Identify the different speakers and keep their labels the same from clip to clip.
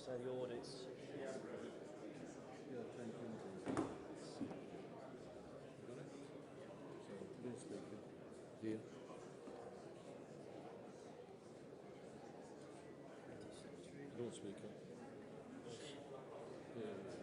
Speaker 1: So the audits.
Speaker 2: Yeah, 1020. So, please speaker. Here. Lord Speaker. Yeah.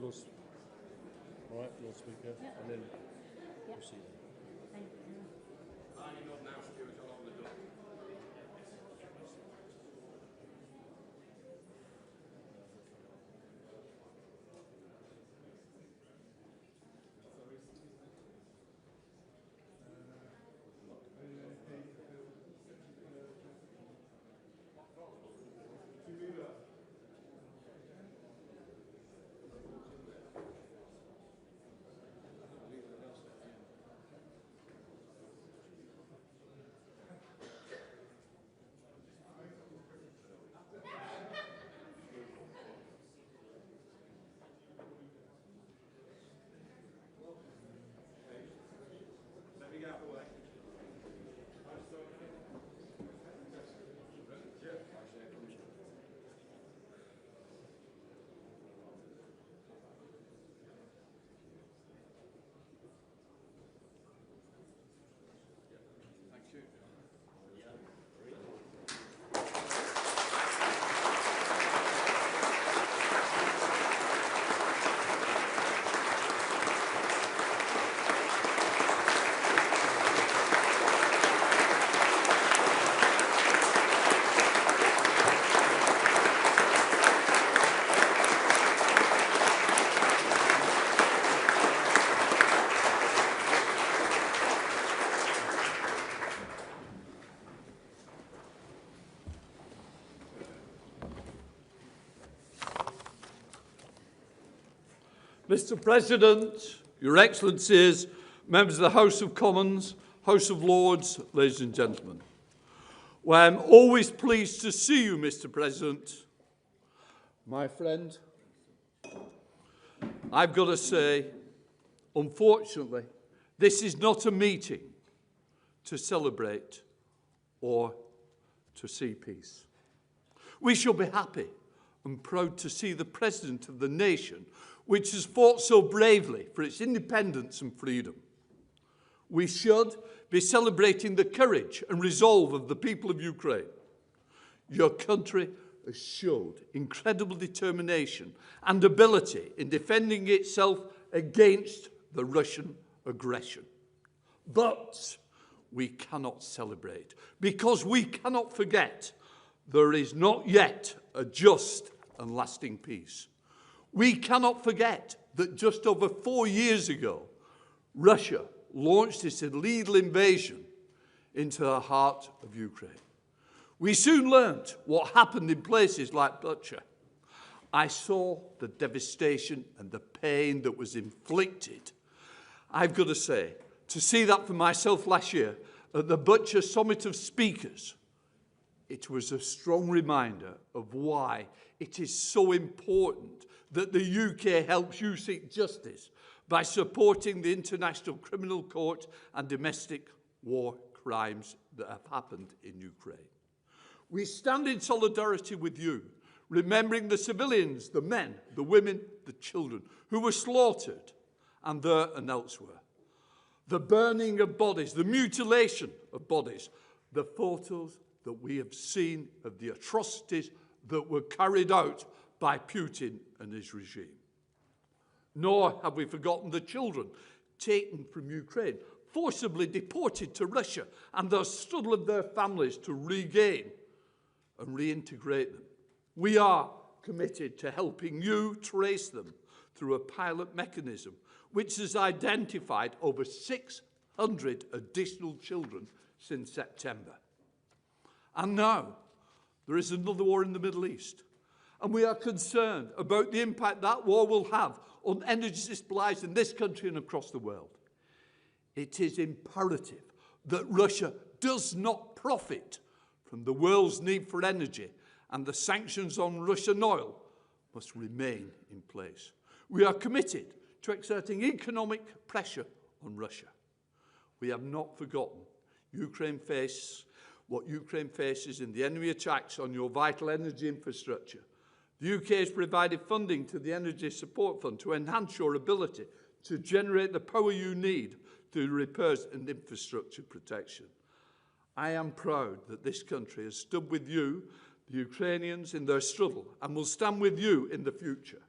Speaker 2: Lord, all right, Lord Speaker,
Speaker 1: Yep.
Speaker 2: and then
Speaker 1: Yep.
Speaker 2: proceed.
Speaker 1: Thank you.
Speaker 3: Mr. President, Your Excellencies, members of the House of Commons, House of Lords, ladies and gentlemen. Well, I'm always pleased to see you, Mr. President. My friend, I've got to say, unfortunately, this is not a meeting to celebrate or to see peace. We shall be happy and proud to see the President of the nation which has fought so bravely for its independence and freedom. We should be celebrating the courage and resolve of the people of Ukraine. Your country has showed incredible determination and ability in defending itself against the Russian aggression. But we cannot celebrate because we cannot forget there is not yet a just and lasting peace. We cannot forget that just over 4 years ago, Russia launched its illegal invasion into the heart of Ukraine. We soon learnt what happened in places like Bucha. I saw the devastation and the pain that was inflicted. I've got to say, to see that for myself last year at the Bucha Summit of Speakers, it was a strong reminder of why it is so important that the UK helps you seek justice by supporting the International Criminal Court and domestic war crimes that have happened in Ukraine. We stand in solidarity with you, remembering the civilians, the men, the women, the children who were slaughtered and there and elsewhere. The burning of bodies, the mutilation of bodies, the photos that we have seen of the atrocities that were carried out by Putin and his regime. Nor have we forgotten the children taken from Ukraine, forcibly deported to Russia, and the struggle of their families to regain and reintegrate them. We are committed to helping you trace them through a pilot mechanism which has identified over 600 additional children since September. And now there is another war in the Middle East. And we are concerned about the impact that war will have on energy supplies in this country and across the world. It is imperative that Russia does not profit from the world's need for energy, and the sanctions on Russian oil must remain in place. We are committed to exerting economic pressure on Russia. We have not forgotten what Ukraine faces in the enemy attacks on your vital energy infrastructure. The UK has provided funding to the Energy Support Fund to enhance your ability to generate the power you need through repairs and infrastructure protection. I am proud that this country has stood with you, the Ukrainians, in their struggle, and will stand with you in the future.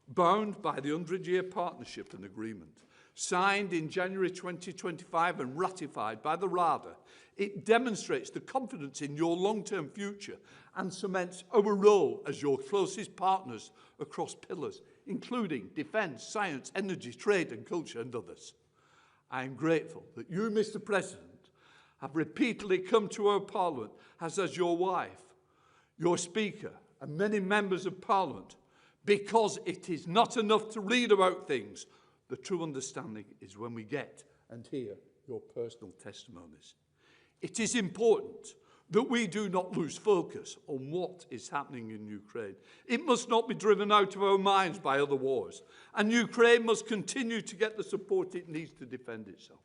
Speaker 3: bound by the 100-year partnership and agreement, signed in January 2025 and ratified by the Rada. It demonstrates the confidence in your long-term future and cements our role as your closest partners across pillars, including defence, science, energy, trade and culture and others. I am grateful that you, Mr. President, have repeatedly come to our Parliament as your wife, your Speaker and many members of Parliament, because it is not enough to read about things. The true understanding is when we get and hear your personal testimonies. It is important that we do not lose focus on what is happening in Ukraine. It must not be driven out of our minds by other wars, and Ukraine must continue to get the support it needs to defend itself.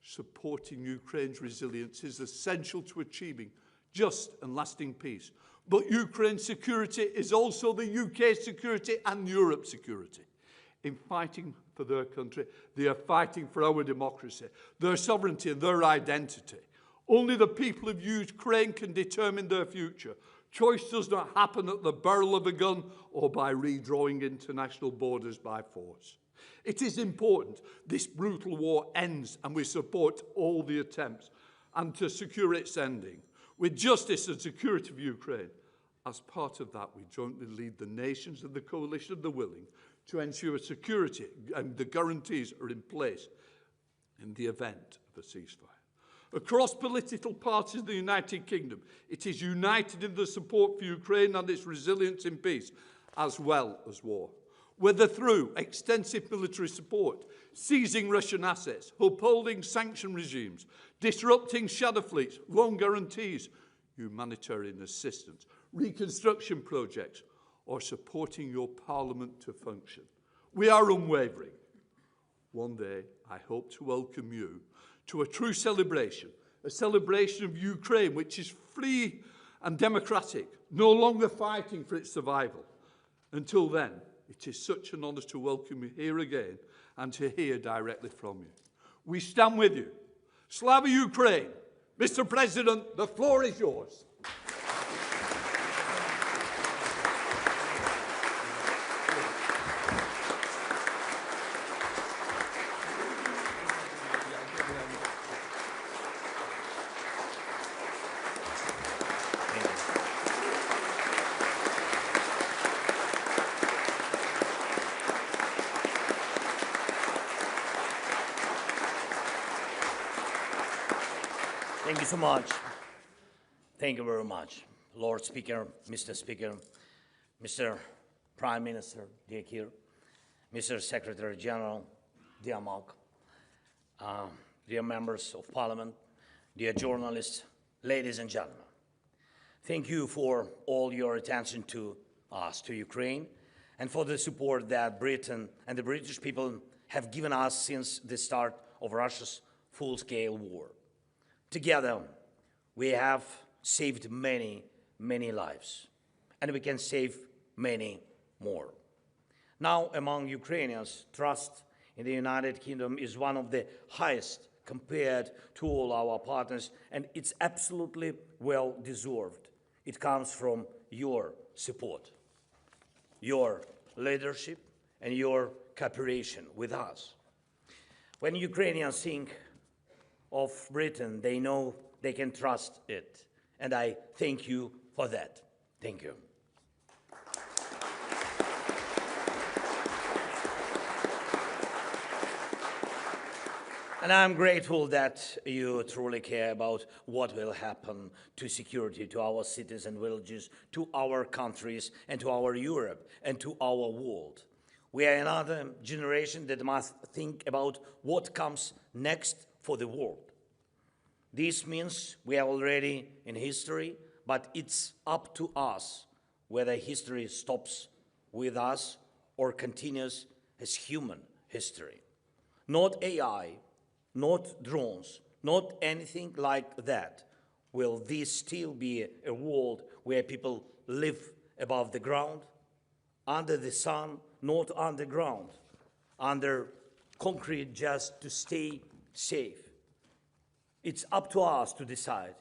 Speaker 3: Supporting Ukraine's resilience is essential to achieving just and lasting peace. But Ukraine's security is also the UK's security and Europe's security. In fighting for their country, they are fighting for our democracy, their sovereignty and their identity. Only the people of Ukraine can determine their future. Choice does not happen at the barrel of a gun or by redrawing international borders by force. It is important this brutal war ends and we support all the attempts and to secure its ending with justice and security of Ukraine. As part of that, we jointly lead the nations of the coalition of the willing to ensure security and the guarantees are in place in the event of a ceasefire. Across political parties of the United Kingdom, it is united in the support for Ukraine and its resilience in peace, as well as war. Whether through extensive military support, seizing Russian assets, upholding sanction regimes, disrupting shadow fleets, loan guarantees, humanitarian assistance, reconstruction projects, or supporting your Parliament to function. We are unwavering. One day, I hope to welcome you to a true celebration, a celebration of Ukraine which is free and democratic, no longer fighting for its survival. Until then, it is such an honour to welcome you here again and to hear directly from you. We stand with you. Slava Ukraine! Mr. President, the floor is yours.
Speaker 4: Thank you so much. Thank you very much, Lord Speaker, Mr. Prime Minister, dear Keir, Mr. Secretary General, dear Mark, dear members of Parliament, dear journalists, ladies and gentlemen. Thank you for all your attention to us, to Ukraine, and for the support that Britain and the British people have given us since the start of Russia's full-scale war. Together, we have saved many, many lives, and we can save many more. Now, among Ukrainians, trust in the United Kingdom is one of the highest compared to all our partners, and it's absolutely well-deserved. It comes from your support, your leadership, and your cooperation with us. When Ukrainians think of Britain, they know they can trust it. And I thank you for that. Thank you. And I'm grateful that you truly care about what will happen to security, to our cities and villages, to our countries, and to our Europe, and to our world. We are another generation that must think about what comes next for the world. This means we are already in history, but it's up to us whether history stops with us or continues as human history. Not AI, not drones, not anything like that. Will this still be a world where people live above the ground, under the sun, not underground, under concrete just to stay safe? It's up to us to decide.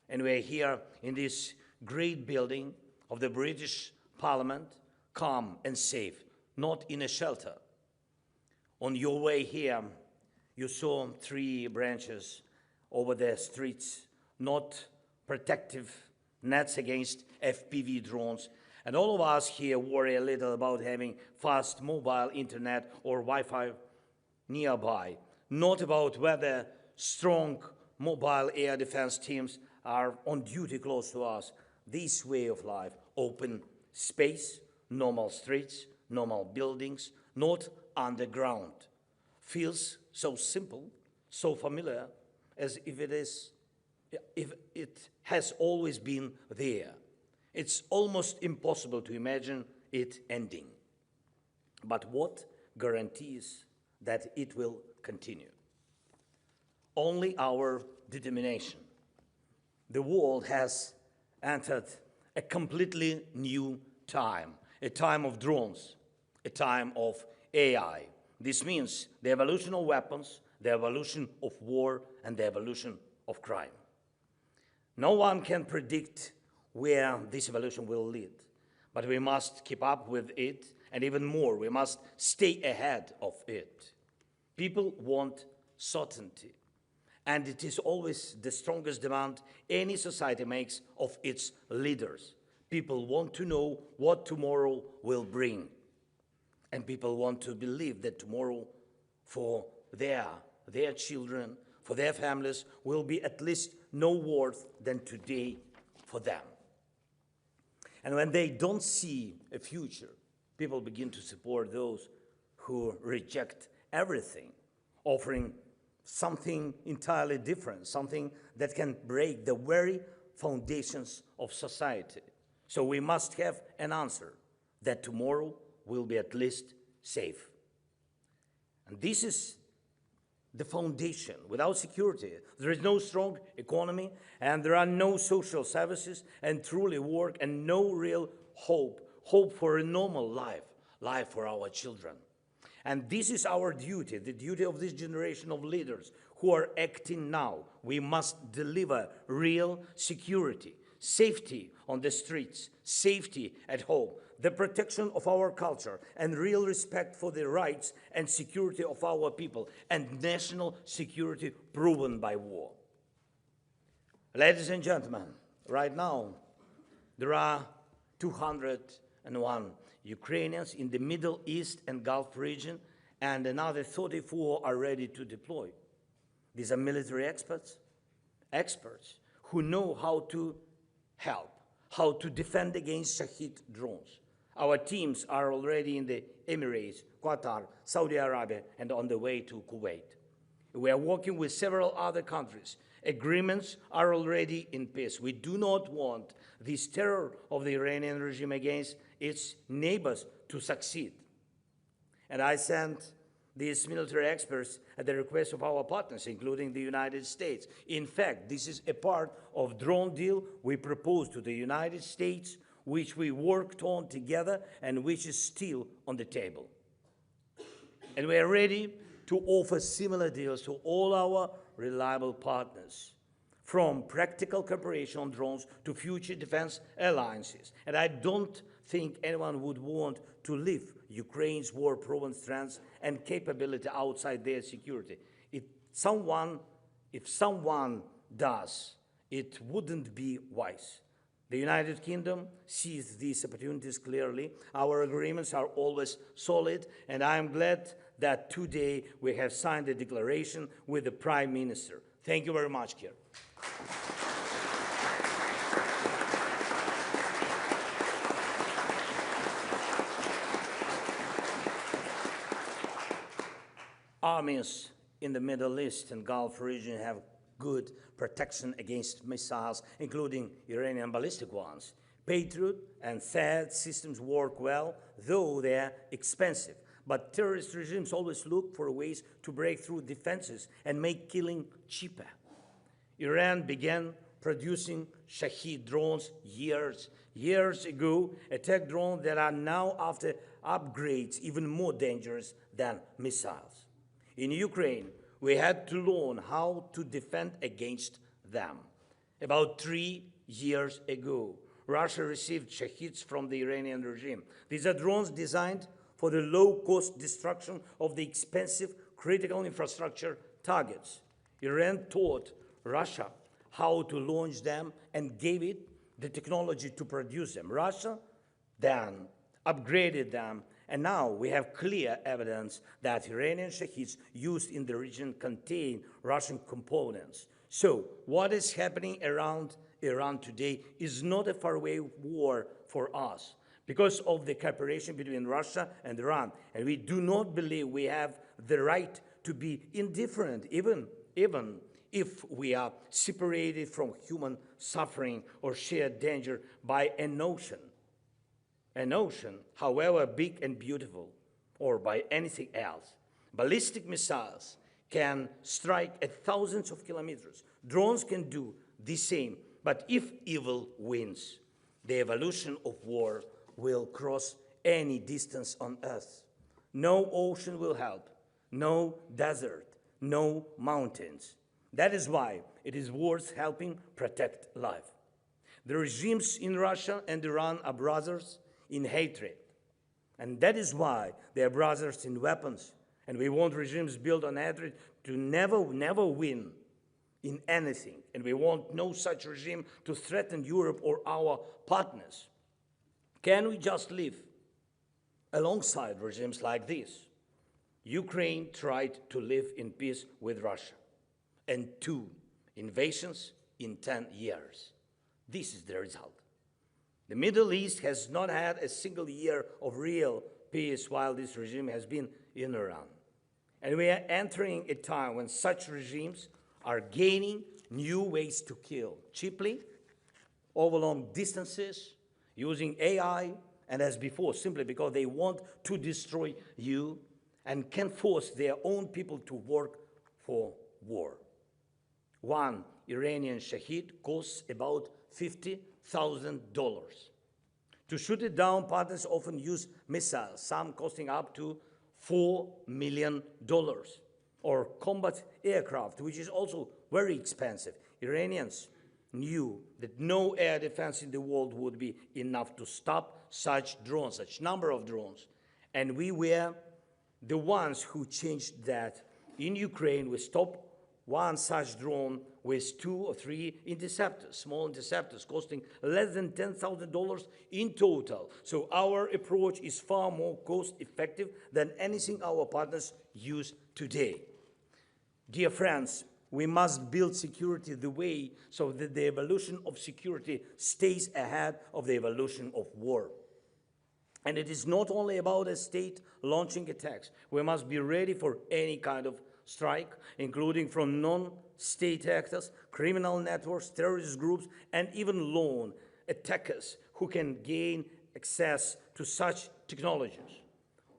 Speaker 4: And we're here in this great building of the British Parliament, calm and safe, not in a shelter. On your way here, you saw 3 branches over the streets, not protective nets against FPV drones. And all of us here worry a little about having fast mobile internet or Wi-Fi nearby, not about whether strong mobile air defense teams are on duty close to us. This way of life, open space, normal streets, normal buildings, not underground, feels so simple, so familiar, as if it has always been there. It's almost impossible to imagine it ending. But what guarantees that it will continue? Only our determination. The world has entered a completely new time, a time of drones, a time of AI. This means the evolution of weapons, the evolution of war, and the evolution of crime. No one can predict where this evolution will lead, but we must keep up with it, and even more, we must stay ahead of it. People want certainty, and it is always the strongest demand any society makes of its leaders. People want to know what tomorrow will bring, and people want to believe that tomorrow for their children, for their families, will be at least no worse than today for them. And when they don't see a future, people begin to support those who reject everything, offering something entirely different, something that can break the very foundations of society. So we must have an answer that tomorrow will be at least safe. And this is the foundation. Without security, there is no strong economy, and there are no social services, and truly work, and no real hope for a normal life for our children. And this is our duty, the duty of this generation of leaders who are acting now. We must deliver real security, safety on the streets, safety at home, the protection of our culture, and real respect for the rights and security of our people, and national security proven by war. Ladies and gentlemen, right now, there are 201 Ukrainians in the Middle East and Gulf region, and another 34 are ready to deploy. These are military experts who know how to help, how to defend against Shahid drones. Our teams are already in the Emirates, Qatar, Saudi Arabia, and on the way to Kuwait. We are working with several other countries. Agreements are already in place. We do not want this terror of the Iranian regime against its neighbors to succeed. And I sent these military experts at the request of our partners, including the United States. In fact, this is a part of drone deal we proposed to the United States, which we worked on together and which is still on the table. And we are ready to offer similar deals to all our reliable partners, from practical cooperation on drones to future defense alliances. And I don't think anyone would want to leave Ukraine's war-proven strengths and capability outside their security. If someone does, it wouldn't be wise. The United Kingdom sees these opportunities clearly. Our agreements are always solid, and I am glad that today we have signed a declaration with the Prime Minister. Thank you very much, Keir. Armies in the Middle East and Gulf region have good protection against missiles, including Iranian ballistic ones. Patriot and THAAD systems work well, though they're expensive. But terrorist regimes always look for ways to break through defenses and make killing cheaper. Iran began producing Shahid drones years ago, attack drones that are now, after upgrades, even more dangerous than missiles. In Ukraine, we had to learn how to defend against them. About 3 years ago, Russia received Shahids from the Iranian regime. These are drones designed for the low-cost destruction of the expensive critical infrastructure targets. Iran taught Russia how to launch them and gave it the technology to produce them. Russia then upgraded them, and now we have clear evidence that Iranian Shaheeds used in the region contain Russian components. So what is happening around Iran today is not a faraway war for us because of the cooperation between Russia and Iran. And we do not believe we have the right to be indifferent, even if we are separated from human suffering or shared danger by an ocean. An ocean, however big and beautiful, or by anything else. Ballistic missiles can strike at thousands of kilometers. Drones can do the same. But if evil wins, the evolution of war will cross any distance on Earth. No ocean will help, no desert, no mountains. That is why it is worth helping protect life. The regimes in Russia and Iran are brothers in hatred. And that is why they are brothers in weapons. And we want regimes built on hatred to never win in anything. And we want no such regime to threaten Europe or our partners. Can we just live alongside regimes like this? Ukraine tried to live in peace with Russia, and 2 invasions in 10 years. This is the result. The Middle East has not had a single year of real peace while this regime has been in Iran. And we are entering a time when such regimes are gaining new ways to kill, cheaply, over long distances, using AI, and as before, simply because they want to destroy you and can force their own people to work for war. One Iranian Shaheed costs about $50,000. To shoot it down, partners often use missiles, some costing up to $4 million, or combat aircraft, which is also very expensive. Iranians knew that no air defense in the world would be enough to stop such drones, such number of drones. And we were the ones who changed that. In Ukraine, we stopped one such drone with 2 or 3 interceptors, small interceptors, costing less than $10,000 in total. So our approach is far more cost-effective than anything our partners use today. Dear friends, we must build security the way so that the evolution of security stays ahead of the evolution of war. And it is not only about a state launching attacks. We must be ready for any kind of strike, including from non-state actors, criminal networks, terrorist groups, and even lone attackers who can gain access to such technologies.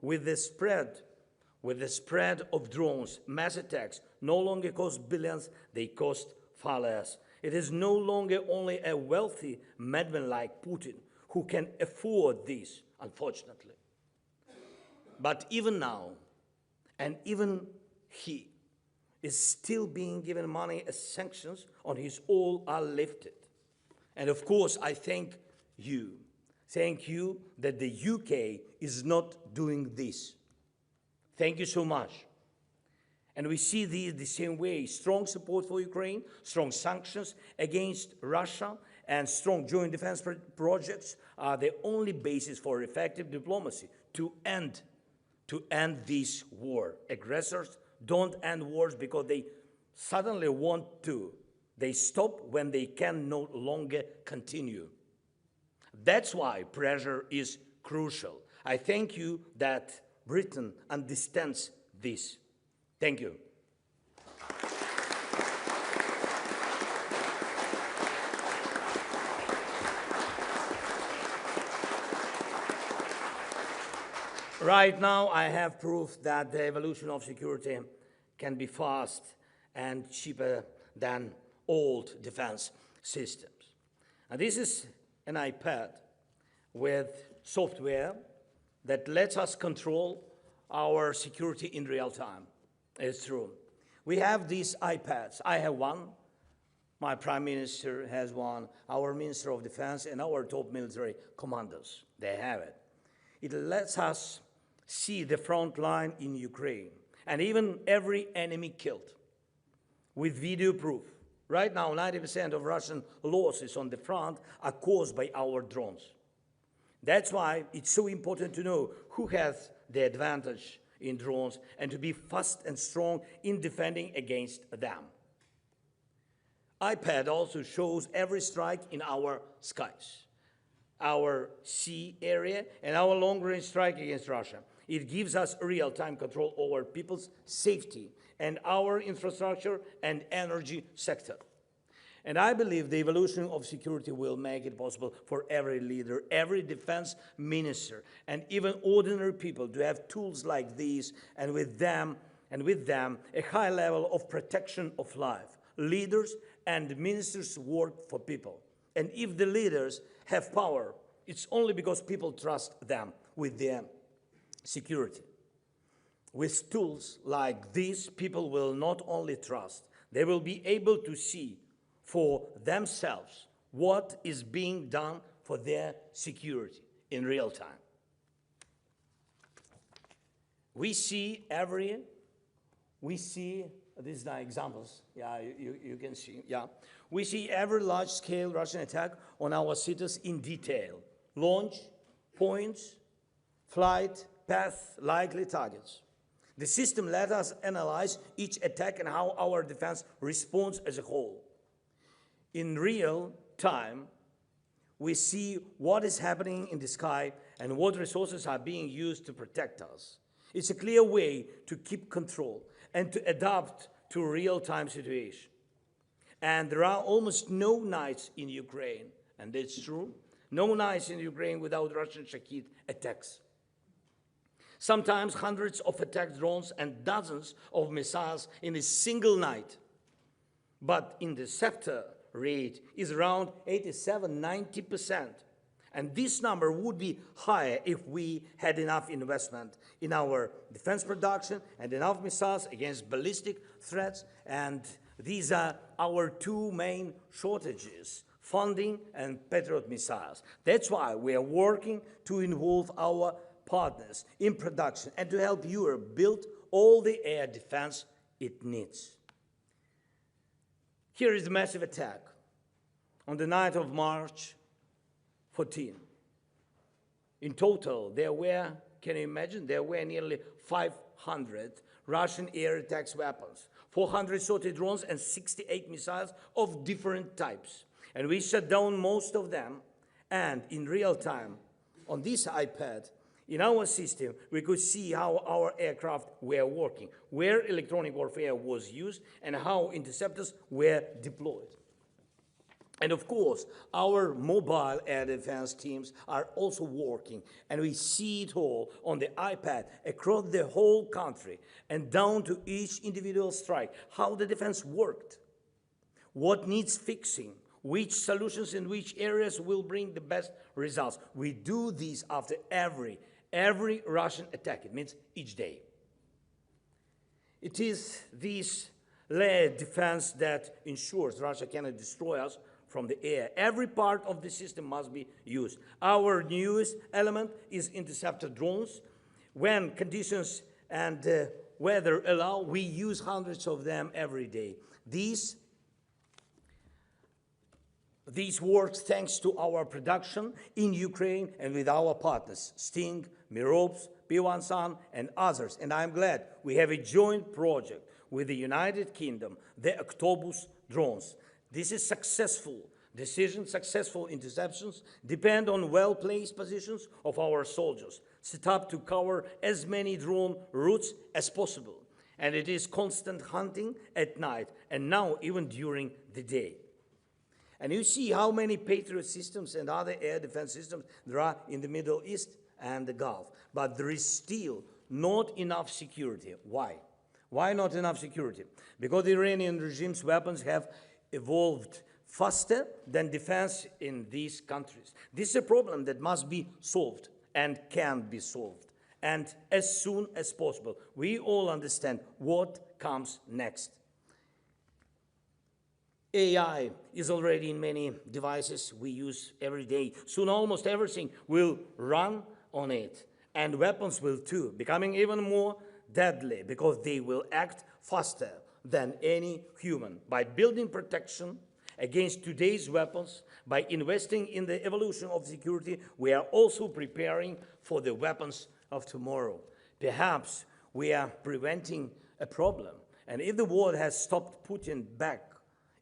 Speaker 4: With the spread of drones, mass attacks no longer cost billions, they cost far less. It is no longer only a wealthy madman like Putin who can afford this, unfortunately. But even now, and even he is still being given money as sanctions on his oil are lifted. And of course, I thank you that the UK is not doing this. Thank you so much. And we see the same way, strong support for Ukraine, strong sanctions against Russia, and strong joint defense projects are the only basis for effective diplomacy to end this war. Aggressors don't end wars because they suddenly want to. They stop when they can no longer continue. That's why pressure is crucial. I thank you that Britain understands this. Thank you. Right now, I have proof that the evolution of security can be fast and cheaper than old defense systems. And this is an iPad with software that lets us control our security in real time. It's true. We have these iPads. I have one. My Prime Minister has one. Our Minister of Defense and our top military commanders, they have it. It lets us see the front line in Ukraine, and even every enemy killed, with video proof. Right now, 90% of Russian losses on the front are caused by our drones. That's why it's so important to know who has the advantage in drones and to be fast and strong in defending against them. iPad also shows every strike in our skies, our sea area, and our long-range strike against Russia. It gives us real-time control over people's safety and our infrastructure and energy sector. And I believe the evolution of security will make it possible for every leader, every defense minister, and even ordinary people to have tools like these, and with them, a high level of protection of life. Leaders and ministers work for people. And if the leaders have power, it's only because people trust them with their security. With tools like these, people will not only trust, they will be able to see for themselves what is being done for their security in real time. These are examples, you can see, We see every large-scale Russian attack on our cities in detail. Launch, points, flight, path, likely targets. The system let us analyze each attack and how our defense responds as a whole. In real time, we see what is happening in the sky and what resources are being used to protect us. It's a clear way to keep control and to adapt to a real-time situation. And there are almost no nights in Ukraine, and that's true, no nights in Ukraine without Russian Shahid attacks. Sometimes hundreds of attack drones and dozens of missiles in a single night. But interceptor rate is around 87–90%. And this number would be higher if we had enough investment in our defense production and enough missiles against ballistic threats. And these are our two main shortages: funding and Patriot missiles. That's why we are working to involve our partners in production and to help Europe build all the air defense it needs. Here is the massive attack on the night of March 14. In total, there were, can you imagine, there were nearly 500 Russian air attacks weapons, 430 drones and 68 missiles of different types. And we shut down most of them, and in real time, on this iPad, in our system, we could see how our aircraft were working, where electronic warfare was used, and how interceptors were deployed. And of course, our mobile air defense teams are also working, and we see it all on the iPad across the whole country and down to each individual strike, how the defense worked, what needs fixing, which solutions in which areas will bring the best results. We do this after every Russian attack. It means each day. It is this layered defense that ensures Russia cannot destroy us from the air. Every part of the system must be used. Our newest element is interceptor drones. When conditions and weather allow, we use hundreds of them every day. These works thanks to our production in Ukraine and with our partners, Sting, Mirovs, P1Sun, and others. And I'm glad we have a joint project with the United Kingdom, the Octopus drones. This is successful decision, successful interceptions depend on well-placed positions of our soldiers, set up to cover as many drone routes as possible. And it is constant hunting at night, and now even during the day. And you see how many Patriot systems and other air defense systems there are in the Middle East and the Gulf. But there is still not enough security. Why? Why not enough security? Because the Iranian regime's weapons have evolved faster than defense in these countries. This is a problem that must be solved and can be solved. And as soon as possible, we all understand what comes next. AI is already in many devices we use every day. Soon almost everything will run on it. And weapons will too, becoming even more deadly because they will act faster than any human. By building protection against today's weapons, by investing in the evolution of security, we are also preparing for the weapons of tomorrow. Perhaps we are preventing a problem. And if the war has stopped Putin back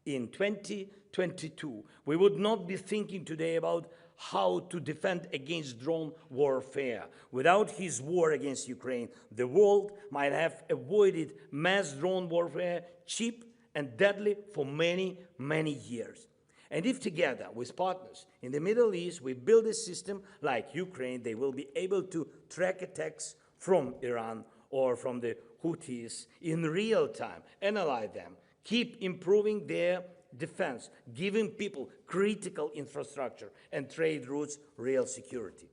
Speaker 4: in 2022, we would not be thinking today about how to defend against drone warfare. Without his war against Ukraine, the world might have avoided mass drone warfare, cheap and deadly, for many, many years. And if together with partners in the Middle East we build a system like Ukraine, they will be able to track attacks from Iran or from the Houthis in real time, analyze them, keep improving their defense, giving people critical infrastructure and trade routes real security.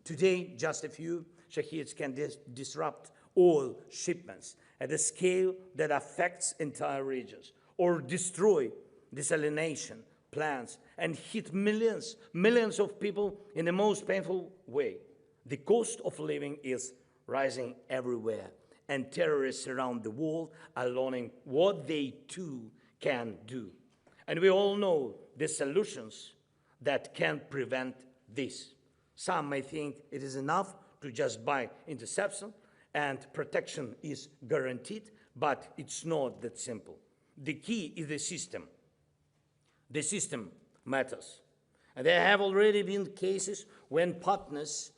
Speaker 4: Today, just a few Shaheeds can disrupt oil shipments at a scale that affects entire regions, or destroy desalination plants and hit millions of people in the most painful way. The cost of living is rising everywhere, and terrorists around the world are learning what they too can do. And we all know the solutions that can prevent this. Some may think it is enough to just buy interception and protection is guaranteed, but it's not that simple. The key is the system. The system matters. And there have already been cases when partners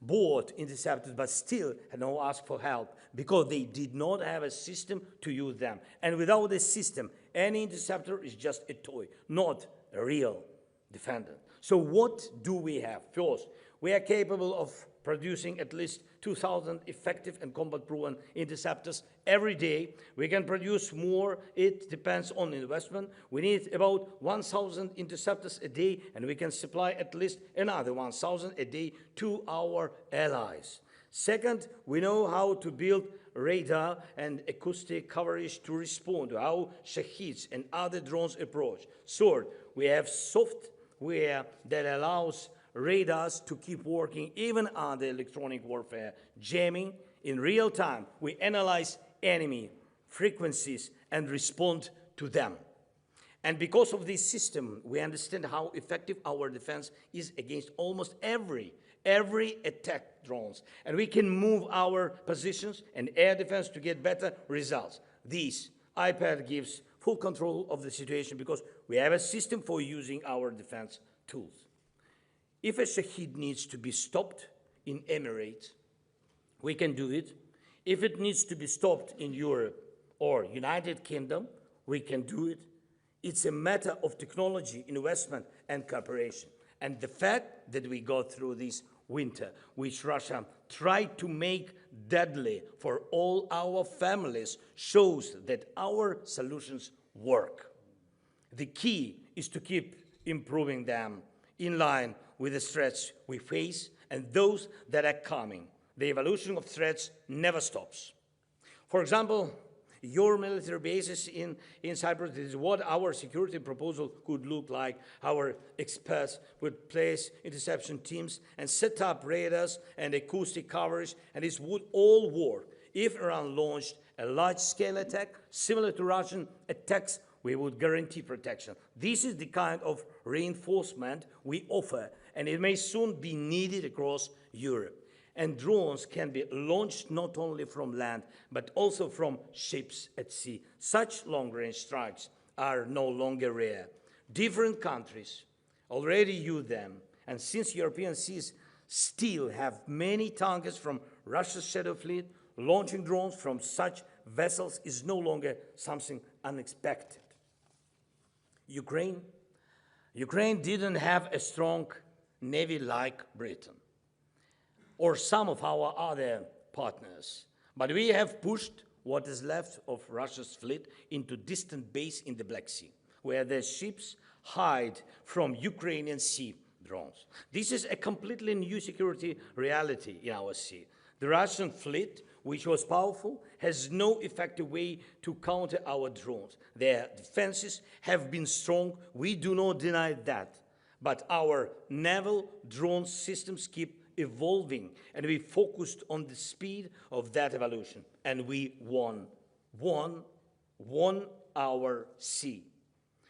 Speaker 4: bought interceptors but still had no ask for help because they did not have a system to use them. And without a system, any interceptor is just a toy, not a real defendant. So what do we have? First, we are capable of producing at least 2,000 effective and combat-proven interceptors every day. We can produce more. It depends on investment. We need about 1,000 interceptors a day, and we can supply at least another 1,000 a day to our allies. Second, we know how to build radar and acoustic coverage to respond to how Shaheeds and other drones approach. Third, we have software that allows radars to keep working even under electronic warfare, jamming in real time. We analyze enemy frequencies and respond to them. And because of this system, we understand how effective our defense is against almost every attack drones. And we can move our positions and air defense to get better results. This iPad gives full control of the situation because we have a system for using our defense tools. If a Shaheed needs to be stopped in Emirates, we can do it. If it needs to be stopped in Europe or United Kingdom, we can do it. It's a matter of technology, investment, and cooperation. And the fact that we go through this winter, which Russia tried to make deadly for all our families, shows that our solutions work. The key is to keep improving them in line with the threats we face and those that are coming. The evolution of threats never stops. For example, your military bases in Cyprus, this is what our security proposal could look like. Our experts would place interception teams and set up radars and acoustic coverage, and this would all work. If Iran launched a large-scale attack similar to Russian attacks, we would guarantee protection. This is the kind of reinforcement we offer, and it may soon be needed across Europe. And drones can be launched not only from land, but also from ships at sea. Such long-range strikes are no longer rare. Different countries already use them, and since European seas still have many targets from Russia's shadow fleet, launching drones from such vessels is no longer something unexpected. Ukraine didn't have a strong navy like Britain or some of our other partners, but we have pushed what is left of Russia's fleet into distant bases in the Black Sea, where their ships hide from Ukrainian sea drones. This is a completely new security reality in our sea. The Russian fleet, which was powerful, has no effective way to counter our drones. Their defenses have been strong. We do not deny that. But our naval drone systems keep evolving, and we focused on the speed of that evolution, and we won our sea.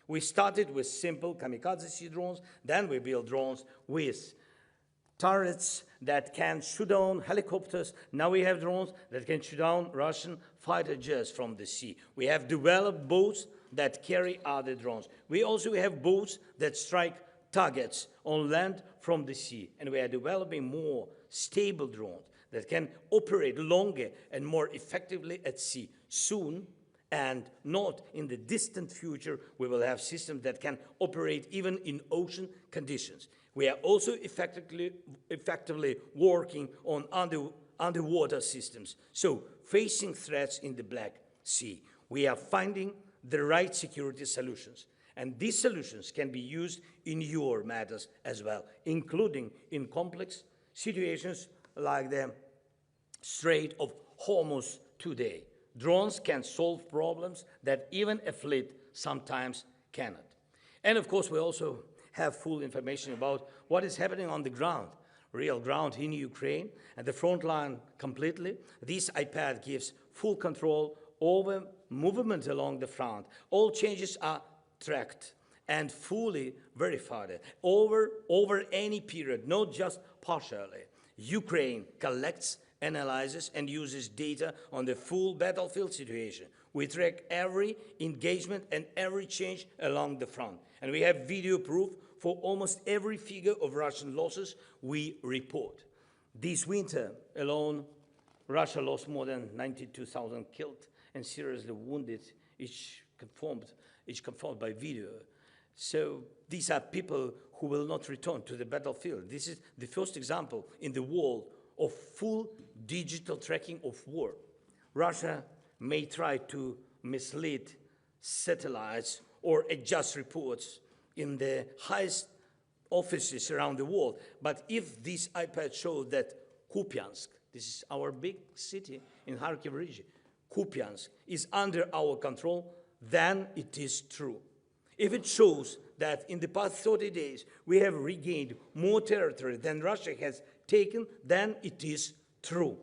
Speaker 4: We started with simple kamikaze sea drones, then we built drones with turrets that can shoot down helicopters. Now we have drones that can shoot down Russian fighter jets from the sea. We have developed boats that carry other drones. We also have boats that strike targets on land from the sea. And we are developing more stable drones that can operate longer and more effectively at sea. Soon, and not in the distant future, we will have systems that can operate even in ocean conditions. We are also effectively working on underwater systems. So, facing threats in the Black Sea, we are finding the right security solutions. And these solutions can be used in your matters as well, including in complex situations like the Strait of Hormuz today. Drones can solve problems that even a fleet sometimes cannot. And of course, we also have full information about what is happening on the ground, real ground in Ukraine, and the front line completely. This iPad gives full control over movement along the front. All changes are tracked and fully verified over any period, not just partially. Ukraine collects, analyzes, and uses data on the full battlefield situation. We track every engagement and every change along the front. And we have video proof for almost every figure of Russian losses we report. This winter alone, Russia lost more than 92,000 killed and seriously wounded, each confirmed by video. So these are people who will not return to the battlefield. This is the first example in the world of full digital tracking of war. Russia may try to mislead satellites or adjust reports in the highest offices around the world. But if this iPad shows that Kupiansk, this is our big city in Kharkiv region, Kupiansk is under our control, then it is true. If it shows that in the past 30 days we have regained more territory than Russia has taken, then it is true.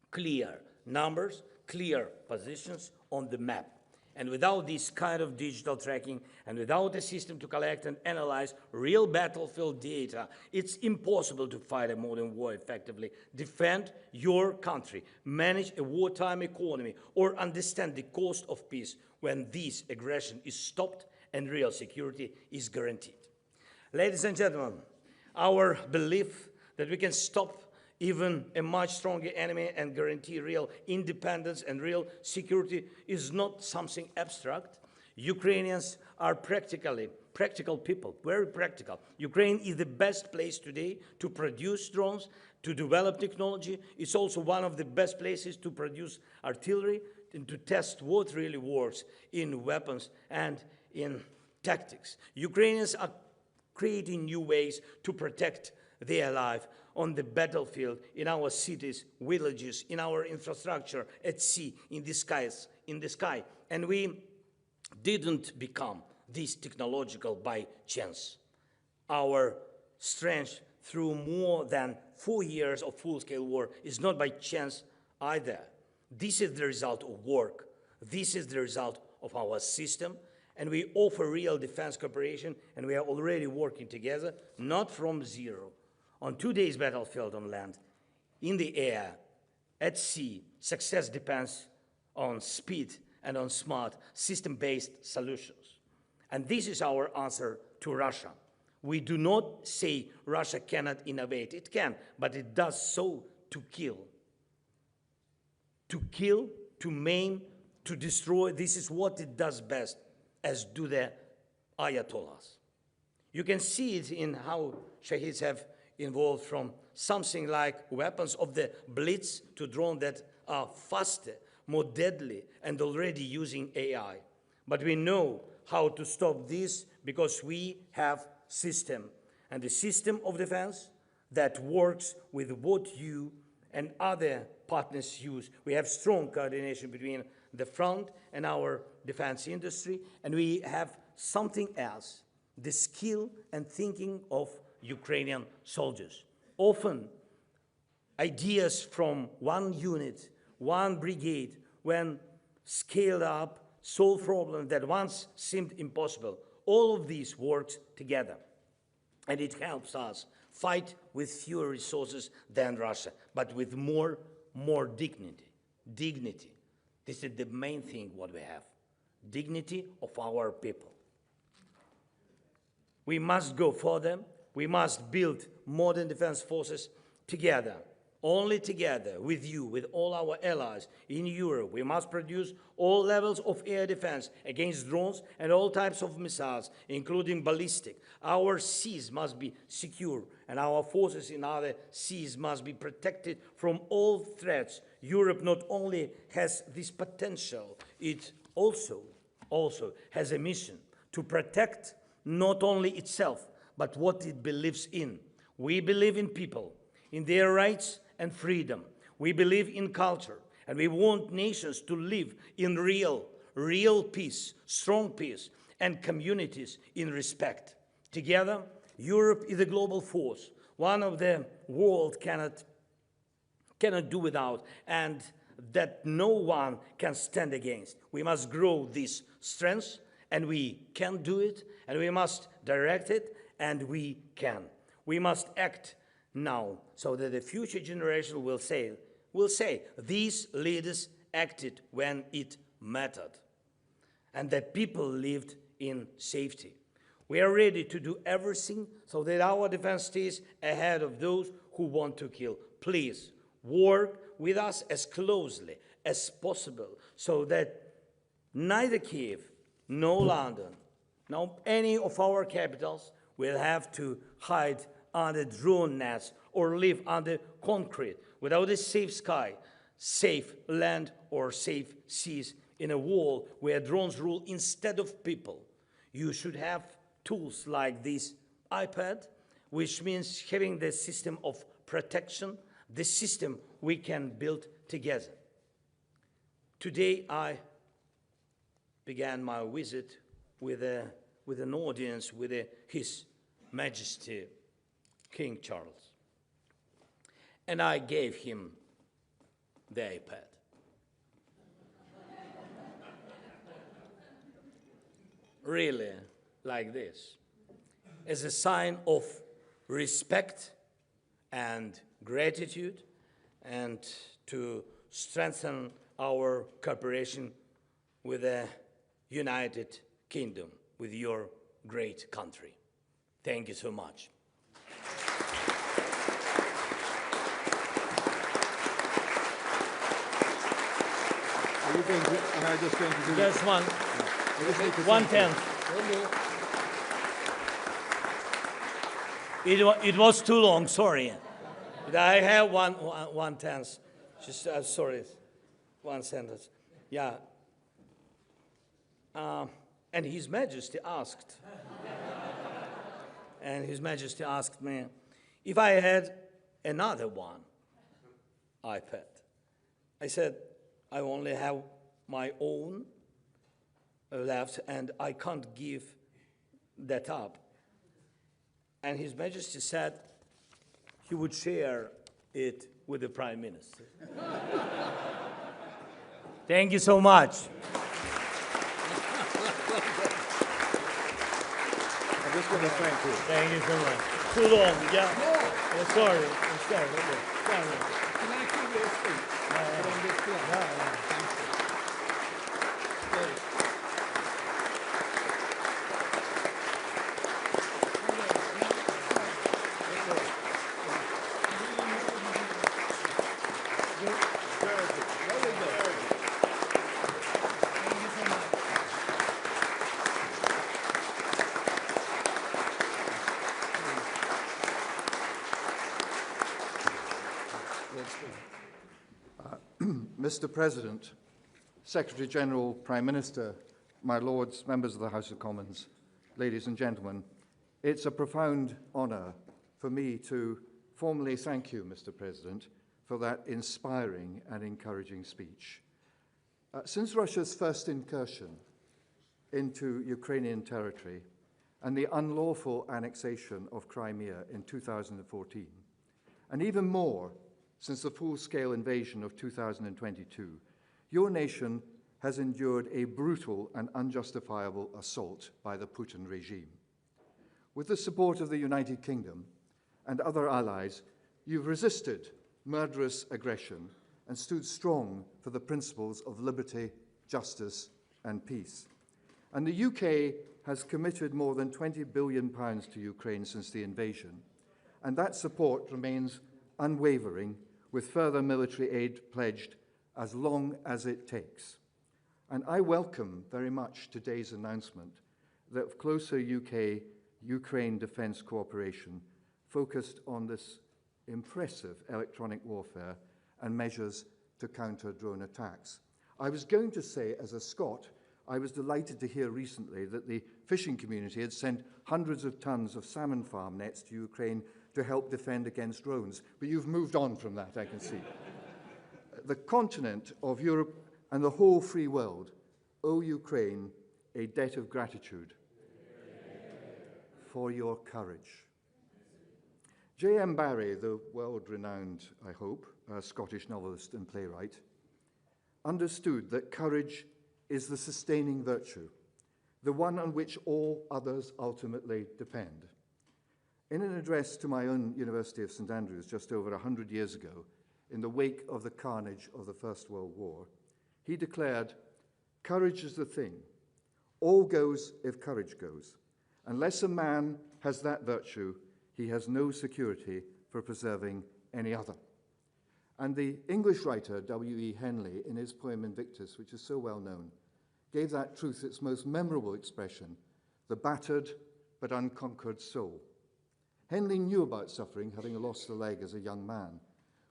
Speaker 4: Clear numbers, clear positions on the map. And without this kind of digital tracking and without a system to collect and analyze real battlefield data, it's impossible to fight a modern war effectively, defend your country, manage a wartime economy, or understand the cost of peace when this aggression is stopped and real security is guaranteed. Ladies and gentlemen, our belief that we can stop even a much stronger enemy and guarantee real independence and real security is not something abstract. Ukrainians are practical people, very practical. Ukraine is the best place today to produce drones, to develop technology. It's also one of the best places to produce artillery and to test what really works in weapons and in tactics. Ukrainians are creating new ways to protect their life on the battlefield, in our cities, villages, in our infrastructure, at sea, in the sky. And we didn't become this technological by chance. Our strength through more than 4 years of full-scale war is not by chance either. This is the result of work. This is the result of our system. And we offer real defense cooperation, and we are already working together, not from zero. On today's battlefield on land, in the air, at sea, success depends on speed and on smart, system-based solutions. And this is our answer to Russia. We do not say Russia cannot innovate. It can, but it does so to kill. To kill, to maim, to destroy, this is what it does best, as do the Ayatollahs. You can see it in how Shaheeds have evolved from something like weapons of the blitz to drones that are faster, more deadly, and already using AI. But we know how to stop this because we have system, and the system of defense that works with what you and other partners use. We have strong coordination between the front and our defense industry, and we have something else, the skill and thinking of Ukrainian soldiers. Often, ideas from one unit, one brigade, when scaled up, solve problems that once seemed impossible. All of these works together. And it helps us fight with fewer resources than Russia, but with more dignity. Dignity. This is the main thing what we have. Dignity of our people. We must go further. We must build modern defense forces together. Only together with you, with all our allies in Europe, we must produce all levels of air defense against drones and all types of missiles, including ballistic. Our seas must be secure, and our forces in other seas must be protected from all threats. Europe not only has this potential, it also has a mission to protect not only itself, but what it believes in. We believe in people, in their rights and freedom. We believe in culture, and we want nations to live in real peace, strong peace, and communities in respect. Together, Europe is a global force, one of the world cannot do without, and that no one can stand against. We must grow this strength, and we can do it, and we must direct it, and we can. We must act now, so that the future generation will say, these leaders acted when it mattered, and that people lived in safety. We are ready to do everything so that our defense stays ahead of those who want to kill. Please work with us as closely as possible so that neither Kiev, nor London, nor any of our capitals will have to hide under drone nets or live under concrete without a safe sky, safe land, or safe seas in a world where drones rule instead of people. You should have tools like this iPad, which means having the system of protection, the system we can build together. Today I began my visit with an audience with His Majesty King Charles. And I gave him the iPad. Really, like this, as a sign of respect and gratitude, and to strengthen our cooperation with the United Kingdom, with your great country. Thank you so much.
Speaker 5: Are you going to, am I just going to do
Speaker 4: Just one.
Speaker 5: Yeah.
Speaker 4: 1/10. It was too long, sorry. But I have one tenth. Just sorry, one sentence. Yeah. And His Majesty asked. And His Majesty asked me if I had another one iPad. I said, I only have my own left, and I can't give that up. And His Majesty said he would share it with the Prime Minister. Thank you so much.
Speaker 5: I'm just going to thank you.
Speaker 4: Thank you so much. Too long, yeah? Sorry. I'm sorry.
Speaker 5: Can I give you a speech? On this floor? Mr. President, Secretary General, Prime Minister, my Lords, members of the House of Commons, ladies and gentlemen, it's a profound honour for me to formally thank you, Mr. President, for that inspiring and encouraging speech. Since Russia's first incursion into Ukrainian territory and the unlawful annexation of Crimea in 2014, and even more since the full-scale invasion of 2022, your nation has endured a brutal and unjustifiable assault by the Putin regime. With the support of the United Kingdom and other allies, you've resisted murderous aggression and stood strong for the principles of liberty, justice, and peace. And the UK has committed more than £20 billion to Ukraine since the invasion, and that support remains unwavering, with further military aid pledged as long as it takes. And I welcome very much today's announcement that closer UK-Ukraine defence cooperation focused on this impressive electronic warfare and measures to counter drone attacks. I was going to say, as a Scot, I was delighted to hear recently that the fishing community had sent hundreds of tons of salmon farm nets to Ukraine to help defend against drones. But you've moved on from that, I can see. The continent of Europe and the whole free world owe Ukraine a debt of gratitude for your courage. J.M. Barrie, the world-renowned, I hope, Scottish novelist and playwright, understood that courage is the sustaining virtue, the one on which all others ultimately depend. In an address to my own University of St Andrews just over 100 years ago, in the wake of the carnage of the First World War, he declared, "Courage is the thing. All goes if courage goes. Unless a man has that virtue, he has no security for preserving any other." And the English writer W.E. Henley, in his poem Invictus, which is so well known, gave that truth its most memorable expression, "the battered but unconquered soul." Henley knew about suffering, having lost a leg as a young man,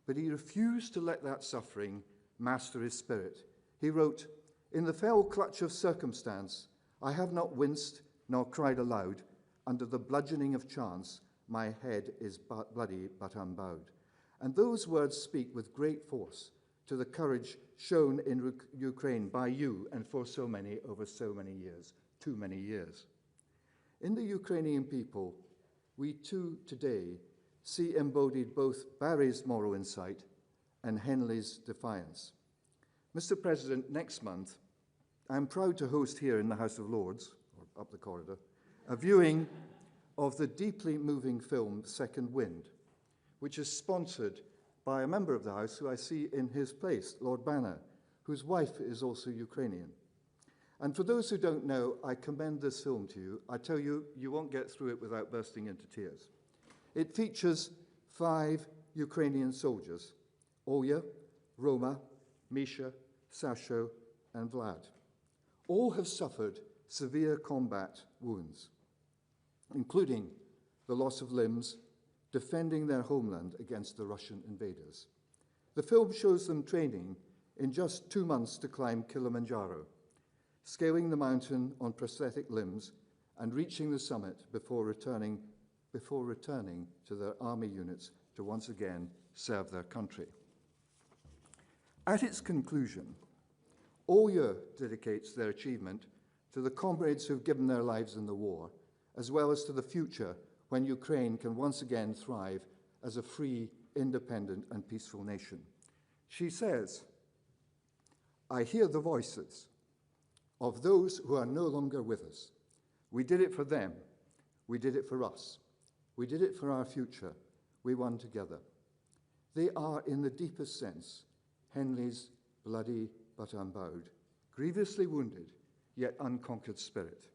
Speaker 5: but he refused to let that suffering master his spirit. He wrote, "In the fell clutch of circumstance, I have not winced nor cried aloud. Under the bludgeoning of chance, my head is bloody but unbowed." And those words speak with great force to the courage shown in Ukraine by you and for so many over so many years, too many years. In the Ukrainian people, we too today see embodied both Barry's moral insight and Henley's defiance. Mr. President, next month, I'm proud to host here in the House of Lords, or up the corridor, a viewing of the deeply moving film Second Wind, which is sponsored by a member of the House who I see in his place, Lord Banner, whose wife is also Ukrainian. And for those who don't know, I commend this film to you. I tell you, you won't get through it without bursting into tears. It features 5 Ukrainian soldiers, Olya, Roma, Misha, Sasho, and Vlad. All have suffered severe combat wounds, including the loss of limbs, defending their homeland against the Russian invaders. The film shows them training in just 2 months to climb Kilimanjaro, scaling the mountain on prosthetic limbs and reaching the summit before returning to their army units to once again serve their country. At its conclusion, Olya dedicates their achievement to the comrades who've given their lives in the war, as well as to the future when Ukraine can once again thrive as a free, independent, and peaceful nation. She says, "I hear the voices of those who are no longer with us. We did it for them. We did it for us. We did it for our future. We won together." They are, in the deepest sense, Henley's bloody but unbowed, grievously wounded, yet unconquered spirit.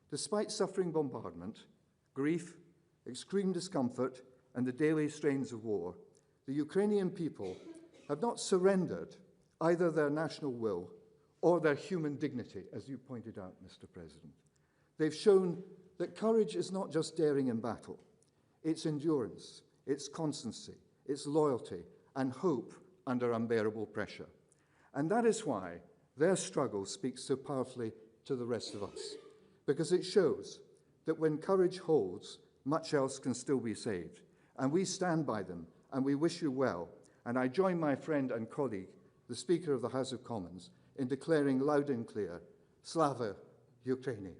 Speaker 5: Despite suffering bombardment, grief, extreme discomfort, and the daily strains of war, the Ukrainian people have not surrendered either their national will or their human dignity, as you pointed out, Mr. President. They've shown that courage is not just daring in battle. It's endurance, it's constancy, it's loyalty, and hope under unbearable pressure. And that is why their struggle speaks so powerfully to the rest of us, because it shows that when courage holds, much else can still be saved. And we stand by them, and we wish you well. And I join my friend and colleague, the Speaker of the House of Commons, in declaring loud and clear, Slava Ukraini.